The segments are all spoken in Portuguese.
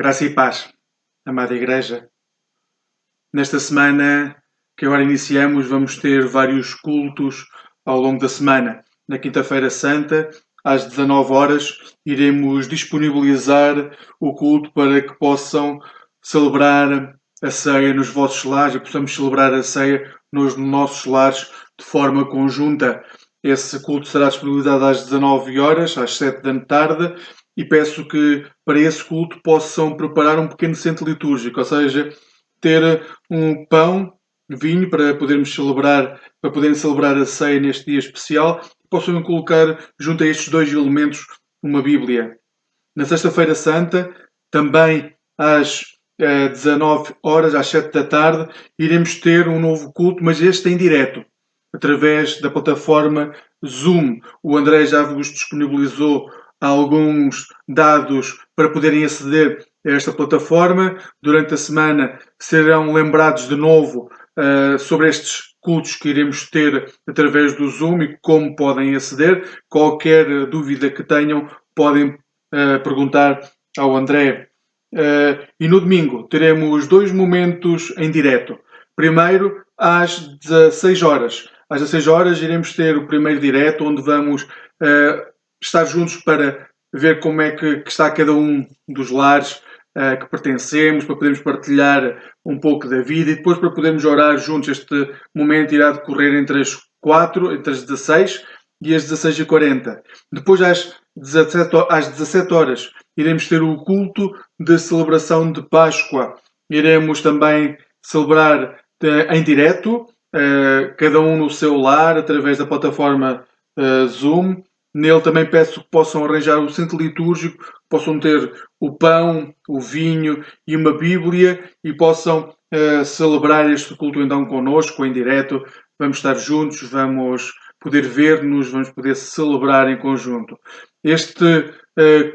Graça e paz, amada Igreja. Nesta semana que agora iniciamos, vamos ter vários cultos ao longo da semana. Na Quinta-feira Santa, às 19 horas, iremos disponibilizar o culto para que possam celebrar a ceia nos vossos lares e possamos celebrar a ceia nos nossos lares de forma conjunta. Esse culto será disponibilizado às 19 horas, às 7 da tarde, e peço que para esse culto possam preparar um pequeno centro litúrgico, ou seja, ter um pão, vinho para poderem celebrar a ceia neste dia especial, possam colocar junto a estes dois elementos uma Bíblia. Na Sexta-feira Santa, também às 19 horas, às 7 da tarde, iremos ter um novo culto, mas este em direto, através da plataforma Zoom. O André já vos disponibilizou alguns dados para poderem aceder a esta plataforma. Durante a semana serão lembrados de novo sobre estes cultos que iremos ter através do Zoom e como podem aceder. Qualquer dúvida que tenham, podem perguntar ao André. E no domingo teremos dois momentos em direto. Primeiro, às 16 horas. Às 16 horas iremos ter o primeiro direto, onde vamos estar juntos para ver como é que está cada um dos lares que pertencemos, para podermos partilhar um pouco da vida e depois para podermos orar juntos. Este momento irá decorrer entre as 16 e as 16h40. Depois, às 17 horas, iremos ter o culto de celebração de Páscoa. Iremos também celebrar em direto, cada um no seu lar, através da plataforma Zoom. Nele também peço que possam arranjar o centro litúrgico, que possam ter o pão, o vinho e uma Bíblia e possam celebrar este culto então connosco, em direto. Vamos estar juntos, vamos poder ver-nos, vamos poder celebrar em conjunto. Este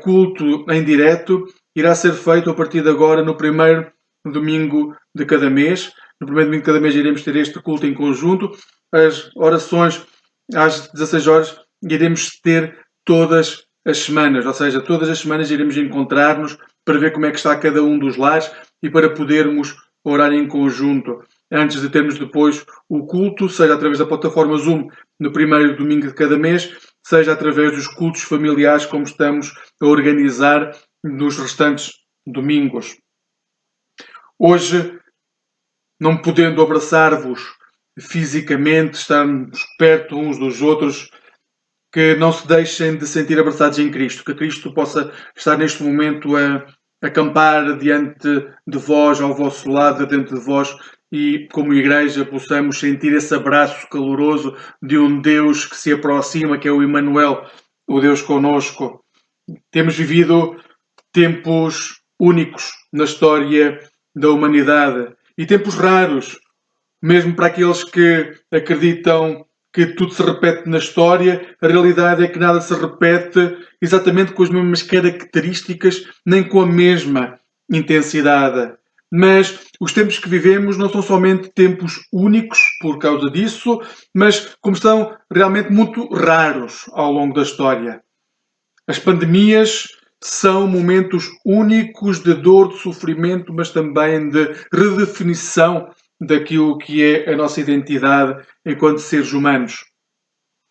culto em direto irá ser feito a partir de agora no primeiro domingo de cada mês. No primeiro domingo de cada mês iremos ter este culto em conjunto. As orações às 16 horas iremos ter todas as semanas, ou seja, todas as semanas iremos encontrar-nos para ver como é que está cada um dos lares e para podermos orar em conjunto. Antes de termos depois o culto, seja através da plataforma Zoom no primeiro domingo de cada mês, seja através dos cultos familiares como estamos a organizar nos restantes domingos. Hoje, não podendo abraçar-vos fisicamente, estarmos perto uns dos outros, que não se deixem de sentir abraçados em Cristo, que Cristo possa estar neste momento a acampar diante de vós, ao vosso lado, dentro de vós, e como igreja possamos sentir esse abraço caloroso de um Deus que se aproxima, que é o Emmanuel, o Deus conosco. Temos vivido tempos únicos na história da humanidade e tempos raros, mesmo para aqueles que acreditam que tudo se repete na história. A realidade é que nada se repete exatamente com as mesmas características, nem com a mesma intensidade. Mas os tempos que vivemos não são somente tempos únicos por causa disso, mas como estão realmente muito raros ao longo da história. As pandemias são momentos únicos de dor, de sofrimento, mas também de redefinição daquilo que é a nossa identidade enquanto seres humanos.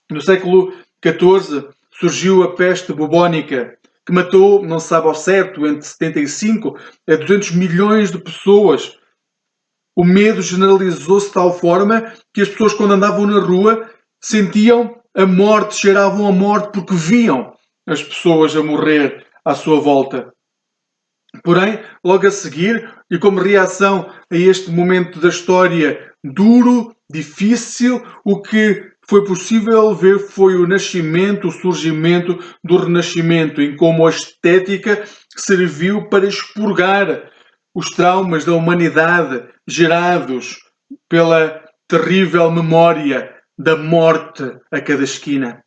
No século XIV surgiu a peste bubónica, que matou, não se sabe ao certo, entre 75 a 200 milhões de pessoas. O medo generalizou-se de tal forma que as pessoas, quando andavam na rua, sentiam a morte, cheiravam a morte, porque viam as pessoas a morrer à sua volta. Porém, logo a seguir, e como reação a este momento da história duro, difícil, o que foi possível ver foi o nascimento, o surgimento do Renascimento, em como a estética serviu para expurgar os traumas da humanidade gerados pela terrível memória da morte a cada esquina.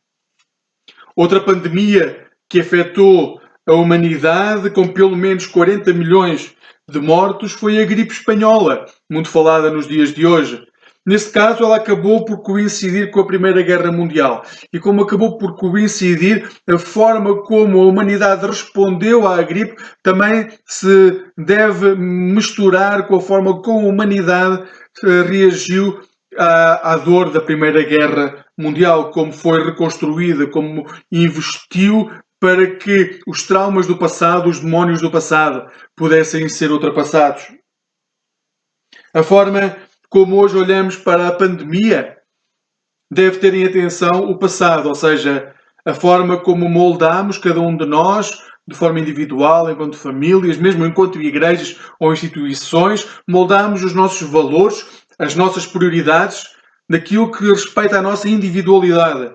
Outra pandemia que afetou a humanidade, com pelo menos 40 milhões de mortos, foi a gripe espanhola, muito falada nos dias de hoje. Neste caso, ela acabou por coincidir com a Primeira Guerra Mundial. E como acabou por coincidir, a forma como a humanidade respondeu à gripe também se deve misturar com a forma como a humanidade reagiu à dor da Primeira Guerra Mundial, como foi reconstruída, como investiu para que os traumas do passado, os demónios do passado, pudessem ser ultrapassados. A forma como hoje olhamos para a pandemia deve ter em atenção o passado, ou seja, a forma como moldamos cada um de nós, de forma individual, enquanto famílias, mesmo enquanto igrejas ou instituições, moldamos os nossos valores, as nossas prioridades, naquilo que respeita à nossa individualidade,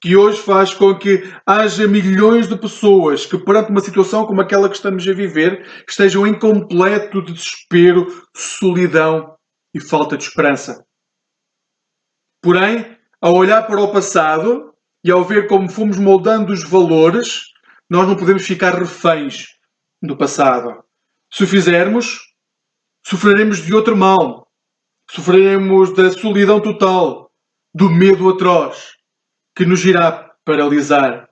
que hoje faz com que haja milhões de pessoas que, perante uma situação como aquela que estamos a viver, estejam em completo desespero, solidão e falta de esperança. Porém, ao olhar para o passado e ao ver como fomos moldando os valores, nós não podemos ficar reféns do passado. Se o fizermos, sofreremos de outro mal. Sofreremos da solidão total, do medo atroz, que nos irá paralisar.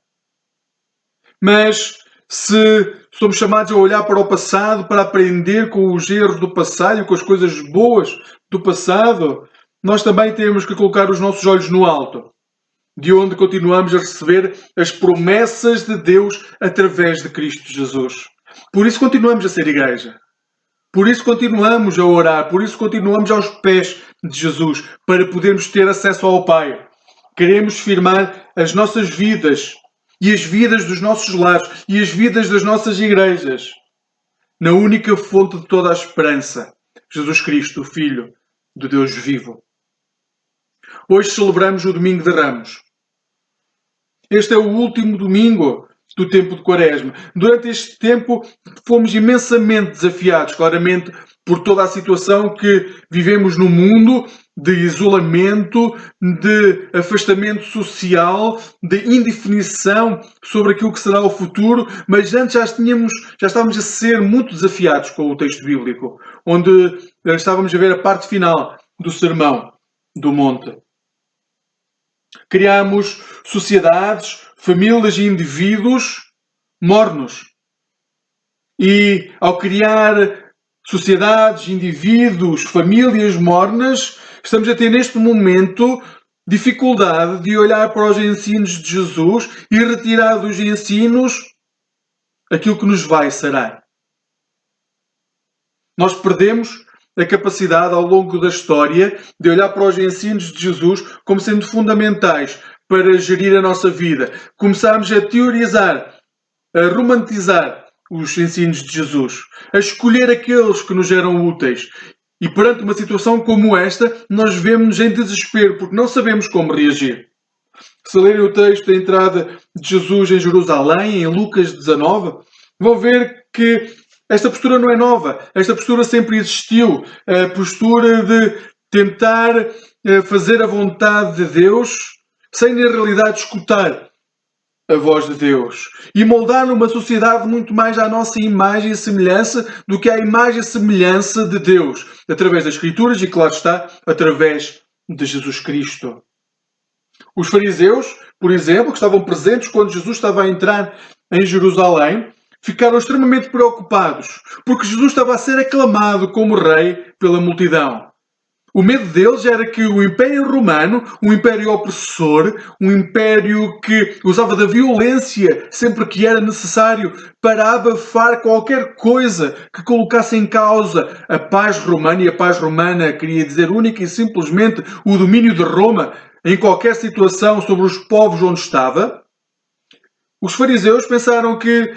Mas se somos chamados a olhar para o passado, para aprender com os erros do passado e com as coisas boas do passado, nós também temos que colocar os nossos olhos no alto, de onde continuamos a receber as promessas de Deus através de Cristo Jesus. Por isso continuamos a ser igreja. Por isso continuamos a orar. Por isso continuamos aos pés de Jesus, para podermos ter acesso ao Pai. Queremos firmar as nossas vidas e as vidas dos nossos lares e as vidas das nossas igrejas na única fonte de toda a esperança, Jesus Cristo, o Filho do Deus vivo. Hoje celebramos o Domingo de Ramos. Este é o último domingo do tempo de Quaresma. Durante este tempo fomos imensamente desafiados, claramente, por toda a situação que vivemos no mundo, de isolamento, de afastamento social, de indefinição sobre aquilo que será o futuro, mas antes já estávamos a ser muito desafiados com o texto bíblico, onde estávamos a ver a parte final do Sermão do Monte. Criamos sociedades, famílias e indivíduos mornos. E ao criar sociedades, indivíduos, famílias mornas, estamos a ter neste momento dificuldade de olhar para os ensinos de Jesus e retirar dos ensinos aquilo que nos vai sarar. Nós perdemos a capacidade ao longo da história de olhar para os ensinos de Jesus como sendo fundamentais para gerir a nossa vida. Começámos a teorizar, a romantizar os ensinos de Jesus, a escolher aqueles que nos eram úteis. E perante uma situação como esta, nós vemos-nos em desespero, porque não sabemos como reagir. Se lerem o texto da entrada de Jesus em Jerusalém, em Lucas 19, vão ver que esta postura não é nova. Esta postura sempre existiu. A postura de tentar fazer a vontade de Deus sem, na realidade, escutar a voz de Deus. E moldar uma sociedade muito mais à nossa imagem e semelhança do que à imagem e semelhança de Deus. Através das Escrituras e, claro está, através de Jesus Cristo. Os fariseus, por exemplo, que estavam presentes quando Jesus estava a entrar em Jerusalém, ficaram extremamente preocupados, porque Jesus estava a ser aclamado como rei pela multidão. O medo deles era que o Império Romano, um império opressor, um império que usava da violência sempre que era necessário para abafar qualquer coisa que colocasse em causa a paz romana, e a paz romana queria dizer única e simplesmente o domínio de Roma em qualquer situação sobre os povos onde estava. Os fariseus pensaram que,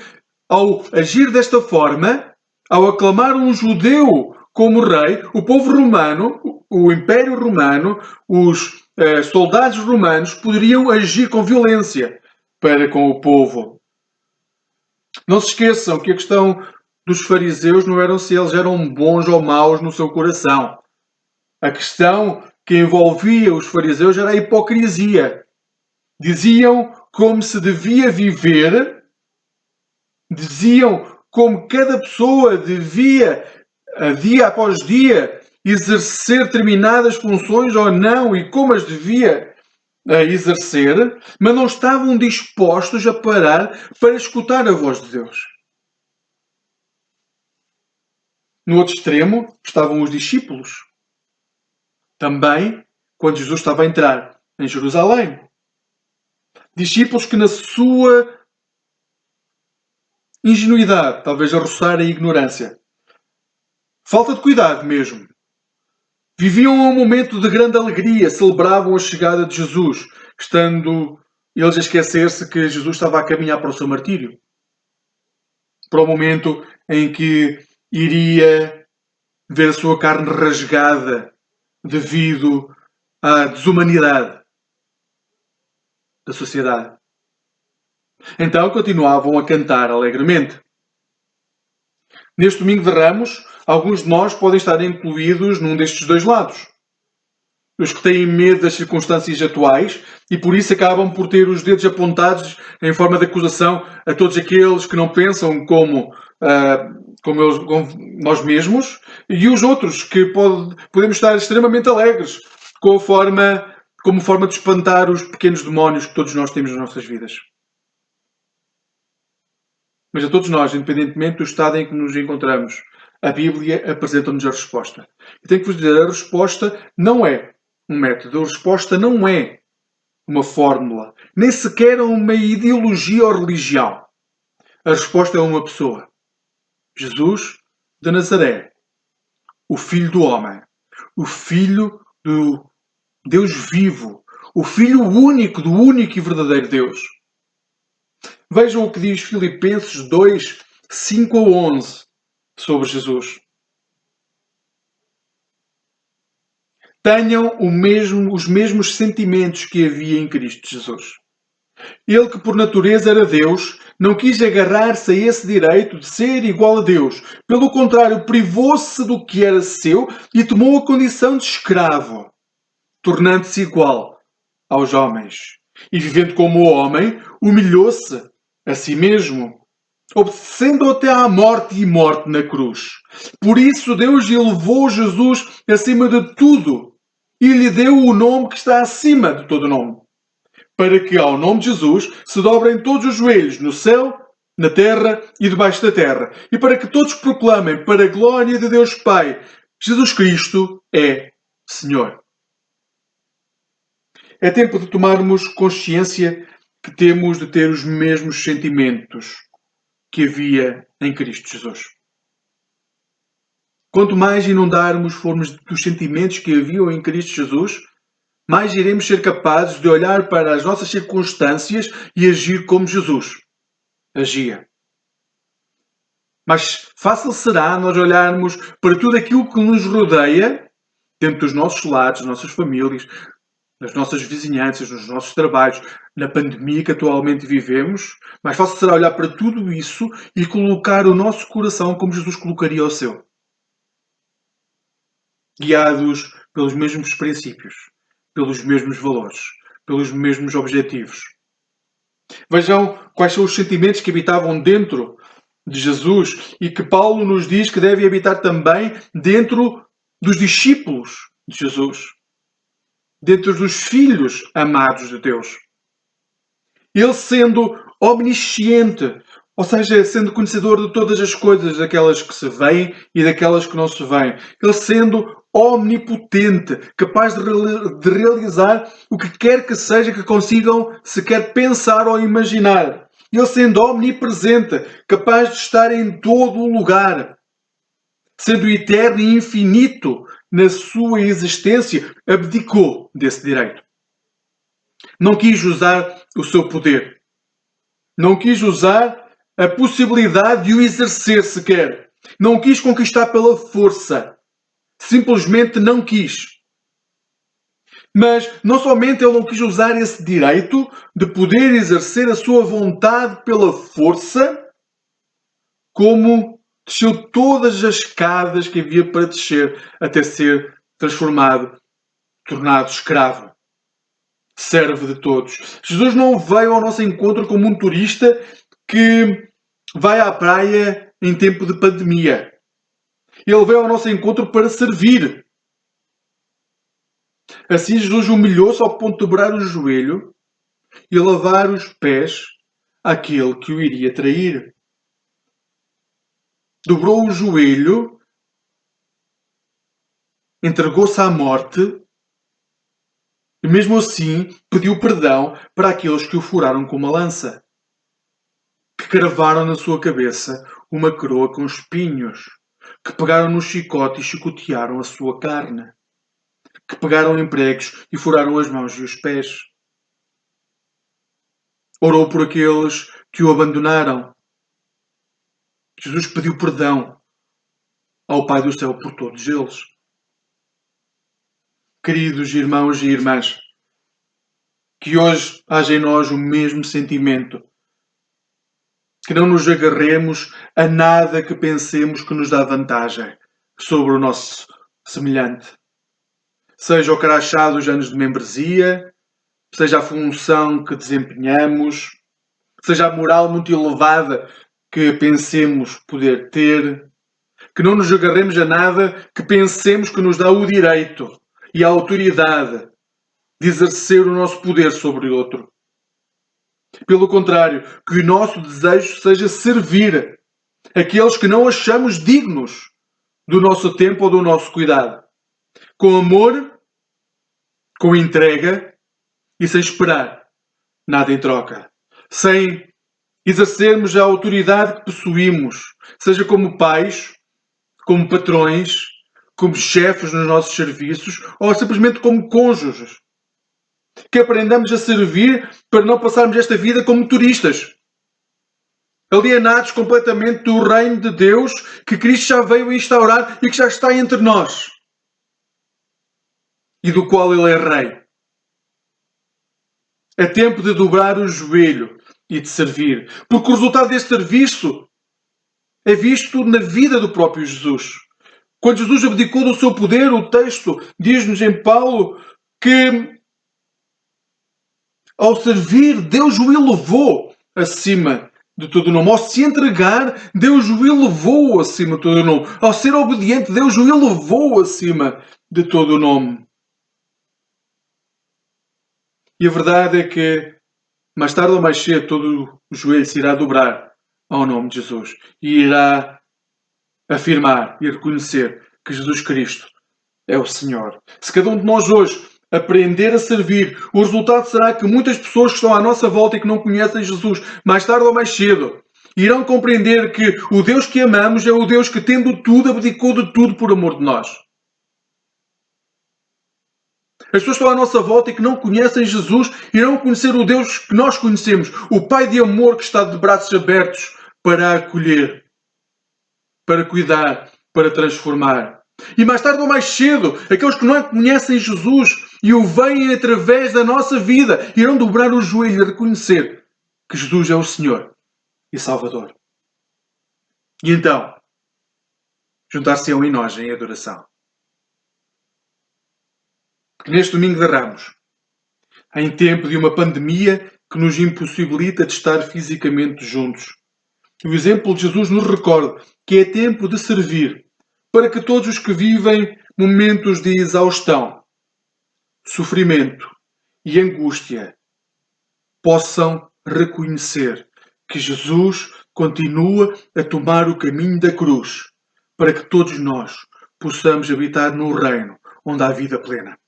ao agir desta forma, ao aclamar um judeu como rei, o povo romano, o Império Romano, os soldados romanos poderiam agir com violência para com o povo. Não se esqueçam que a questão dos fariseus não era se eles eram bons ou maus no seu coração. A questão que envolvia os fariseus era a hipocrisia. Diziam como se devia viver, diziam como cada pessoa devia, dia após dia, exercer determinadas funções ou não e como as devia exercer, mas não estavam dispostos a parar para escutar a voz de Deus. No outro extremo estavam os discípulos. Também quando Jesus estava a entrar em Jerusalém. Discípulos que na sua ingenuidade, talvez a roçar a ignorância, falta de cuidado mesmo, viviam um momento de grande alegria, celebravam a chegada de Jesus, estando eles a esquecer-se que Jesus estava a caminhar para o seu martírio. Para o momento em que iria ver a sua carne rasgada devido à desumanidade da sociedade. Então continuavam a cantar alegremente. Neste domingo de Ramos, alguns de nós podem estar incluídos num destes dois lados. Os que têm medo das circunstâncias atuais e por isso acabam por ter os dedos apontados em forma de acusação a todos aqueles que não pensam como nós mesmos, e os outros que podemos estar extremamente alegres como forma de espantar os pequenos demónios que todos nós temos nas nossas vidas. Mas a todos nós, independentemente do estado em que nos encontramos, a Bíblia apresenta-nos a resposta. E tenho que vos dizer, a resposta não é um método, a resposta não é uma fórmula, nem sequer uma ideologia ou religião. A resposta é uma pessoa. Jesus de Nazaré, o Filho do Homem, o Filho do Deus vivo, o Filho único do único e verdadeiro Deus. Vejam o que diz Filipenses 2, 5 a 11 sobre Jesus. Tenham os mesmos sentimentos que havia em Cristo Jesus. Ele que por natureza era Deus, não quis agarrar-se a esse direito de ser igual a Deus. Pelo contrário, privou-se do que era seu e tomou a condição de escravo, tornando-se igual aos homens. E vivendo como homem, humilhou-se a si mesmo, obedecendo até à morte e morte na cruz. Por isso Deus elevou Jesus acima de tudo e lhe deu o nome que está acima de todo nome, para que ao nome de Jesus se dobrem todos os joelhos no céu, na terra e debaixo da terra, e para que todos proclamem para a glória de Deus Pai, Jesus Cristo é Senhor. É tempo de tomarmos consciência que temos de ter os mesmos sentimentos que havia em Cristo Jesus. Quanto mais inundarmos formos dos sentimentos que haviam em Cristo Jesus, mais iremos ser capazes de olhar para as nossas circunstâncias e agir como Jesus agia. Mais fácil será nós olharmos para tudo aquilo que nos rodeia, dentro dos nossos lares, das nossas famílias, nas nossas vizinhanças, nos nossos trabalhos, na pandemia que atualmente vivemos, mais fácil será olhar para tudo isso e colocar o nosso coração como Jesus colocaria o seu. Guiados pelos mesmos princípios, pelos mesmos valores, pelos mesmos objetivos. Vejam quais são os sentimentos que habitavam dentro de Jesus e que Paulo nos diz que devem habitar também dentro dos discípulos de Jesus, dentro dos filhos amados de Deus. Ele sendo omnisciente, ou seja, sendo conhecedor de todas as coisas, daquelas que se veem e daquelas que não se veem. Ele sendo omnipotente, capaz de realizar o que quer que seja que consigam sequer pensar ou imaginar. Ele sendo omnipresente, capaz de estar em todo o lugar. Sendo eterno e infinito na sua existência, abdicou desse direito. Não quis usar o seu poder. Não quis usar a possibilidade de o exercer sequer. Não quis conquistar pela força. Simplesmente não quis. Mas não somente ele não quis usar esse direito de poder exercer a sua vontade pela força, como desceu todas as escadas que havia para descer até ser transformado, tornado escravo, servo de todos. Jesus não veio ao nosso encontro como um turista que vai à praia em tempo de pandemia. Ele veio ao nosso encontro para servir. Assim Jesus humilhou-se ao ponto de dobrar o joelho e lavar os pés àquele que o iria trair. Dobrou o joelho, entregou-se à morte e mesmo assim pediu perdão para aqueles que o furaram com uma lança, que cravaram na sua cabeça uma coroa com espinhos, que pegaram no chicote e chicotearam a sua carne, que pegaram em pregos e furaram as mãos e os pés. Orou por aqueles que o abandonaram. Jesus pediu perdão ao Pai do céu por todos eles. Queridos irmãos e irmãs, que hoje haja em nós o mesmo sentimento, que não nos agarremos a nada que pensemos que nos dá vantagem sobre o nosso semelhante. Seja o crachá dos anos de membresia, seja a função que desempenhamos, seja a moral muito elevada que pensemos poder ter, que não nos agarremos a nada que pensemos que nos dá o direito e a autoridade de exercer o nosso poder sobre o outro. Pelo contrário, que o nosso desejo seja servir aqueles que não achamos dignos do nosso tempo ou do nosso cuidado. Com amor, com entrega e sem esperar nada em troca. Sem exercermos a autoridade que possuímos, seja como pais, como patrões, como chefes nos nossos serviços ou simplesmente como cônjuges. Que aprendamos a servir para não passarmos esta vida como turistas, alienados completamente do reino de Deus que Cristo já veio instaurar e que já está entre nós e do qual Ele é Rei. É tempo de dobrar o joelho e de servir, porque o resultado deste serviço é visto na vida do próprio Jesus. Quando Jesus abdicou do seu poder, o texto diz-nos em Paulo que ao servir, Deus o elevou acima de todo o nome. Ao se entregar, Deus o elevou acima de todo o nome. Ao ser obediente, Deus o elevou acima de todo o nome. E a verdade é que, mais tarde ou mais cedo, todo o joelho se irá dobrar ao nome de Jesus. E irá afirmar e reconhecer que Jesus Cristo é o Senhor. Se cada um de nós hoje aprender a servir, o resultado será que muitas pessoas que estão à nossa volta e que não conhecem Jesus, mais tarde ou mais cedo, irão compreender que o Deus que amamos é o Deus que, tendo tudo, abdicou de tudo por amor de nós. As pessoas que estão à nossa volta e que não conhecem Jesus irão conhecer o Deus que nós conhecemos, o Pai de amor que está de braços abertos para acolher, para cuidar, para transformar. E mais tarde ou mais cedo, aqueles que não conhecem Jesus e o veem através da nossa vida irão dobrar o joelho e reconhecer que Jesus é o Senhor e Salvador. E então, juntar-se-ão em nós em adoração. Porque neste domingo de Ramos, em tempo de uma pandemia que nos impossibilita de estar fisicamente juntos, o exemplo de Jesus nos recorda que é tempo de servir para que todos os que vivem momentos de exaustão, sofrimento e angústia possam reconhecer que Jesus continua a tomar o caminho da cruz para que todos nós possamos habitar no reino onde há vida plena.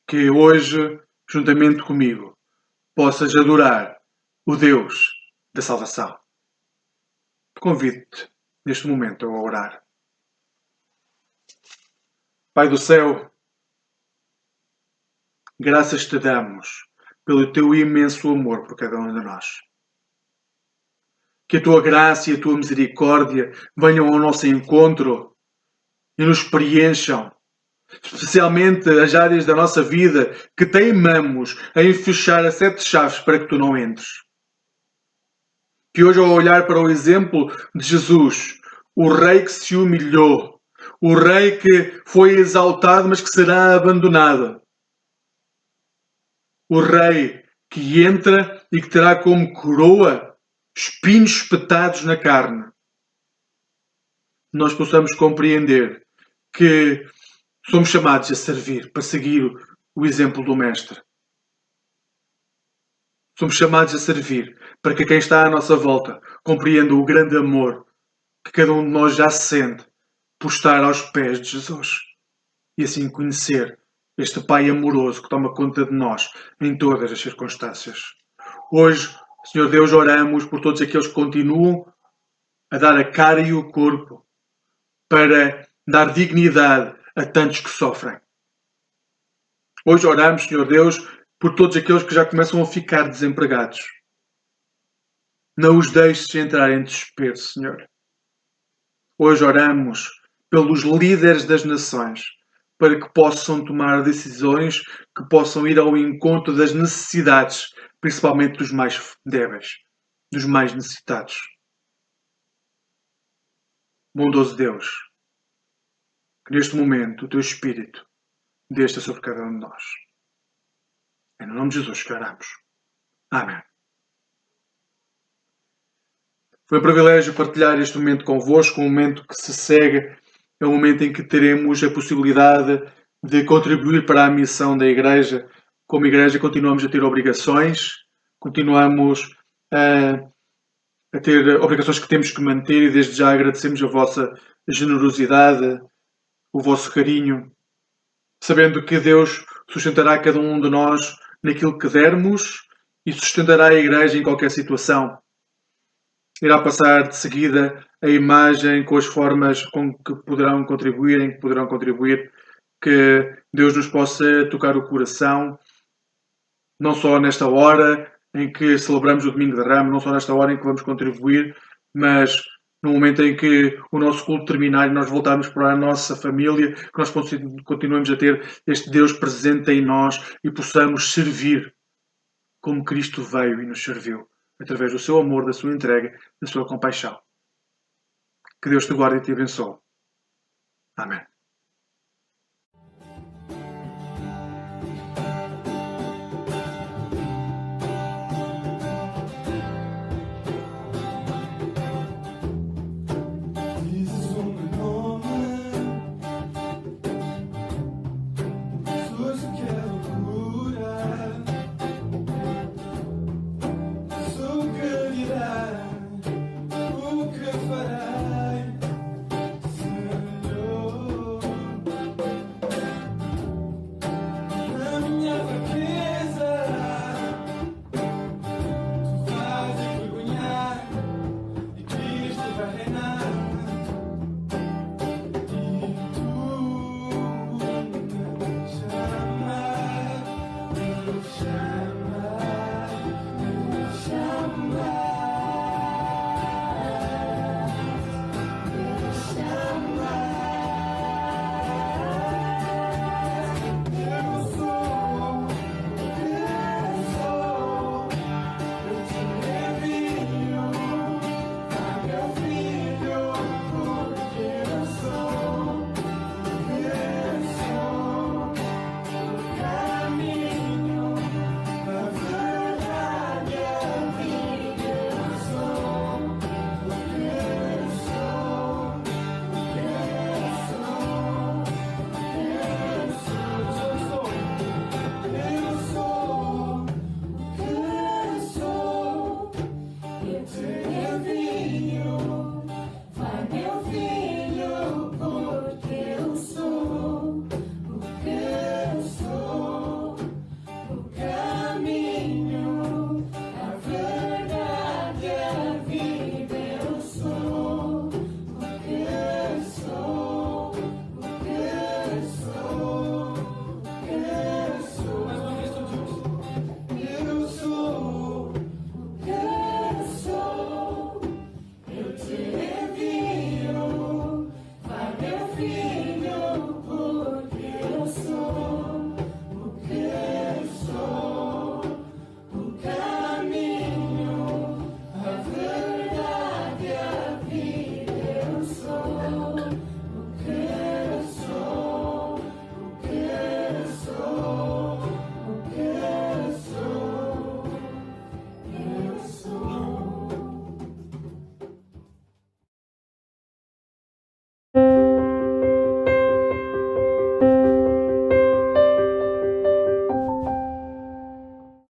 Que hoje, juntamente comigo, possas adorar o Deus da salvação. Convido-te neste momento a orar. Pai do céu, graças te damos pelo teu imenso amor por cada um de nós. Que a tua graça e a tua misericórdia venham ao nosso encontro e nos preencham, especialmente as áreas da nossa vida que teimamos em fechar as 7 chaves para que tu não entres. Que hoje, ao olhar para o exemplo de Jesus, o Rei que se humilhou, o Rei que foi exaltado, mas que será abandonado, o Rei que entra e que terá como coroa espinhos espetados na carne, nós possamos compreender que Somos chamados a servir, para seguir o exemplo do Mestre. Somos chamados a servir para que quem está à nossa volta compreenda o grande amor que cada um de nós já sente por estar aos pés de Jesus e assim conhecer este Pai amoroso que toma conta de nós em todas as circunstâncias. Hoje, Senhor Deus, oramos por todos aqueles que continuam a dar a cara e o corpo para dar dignidade a tantos que sofrem. Hoje oramos, Senhor Deus, por todos aqueles que já começam a ficar desempregados. Não os deixes entrar em desespero, Senhor. Hoje oramos pelos líderes das nações, para que possam tomar decisões que possam ir ao encontro das necessidades, principalmente dos mais débeis, dos mais necessitados. Bondoso Deus, que neste momento o Teu Espírito desça sobre cada um de nós. É no nome de Jesus que oramos. Amém. Foi um privilégio partilhar este momento convosco, um momento que se segue, é um momento em que teremos a possibilidade de contribuir para a missão da Igreja. Como Igreja continuamos a ter obrigações, continuamos a ter obrigações que temos que manter e desde já agradecemos a vossa generosidade, o vosso carinho, sabendo que Deus sustentará cada um de nós naquilo que dermos e sustentará a Igreja em qualquer situação. Irá passar de seguida a imagem com as formas com que poderão contribuir, em que poderão contribuir, que Deus nos possa tocar o coração, não só nesta hora em que celebramos o Domingo de Ramos, não só nesta hora em que vamos contribuir, mas no momento em que o nosso culto terminar e nós voltarmos para a nossa família, que nós continuemos a ter este Deus presente em nós e possamos servir como Cristo veio e nos serviu, através do seu amor, da sua entrega, da sua compaixão. Que Deus te guarde e te abençoe. Amém. Shine.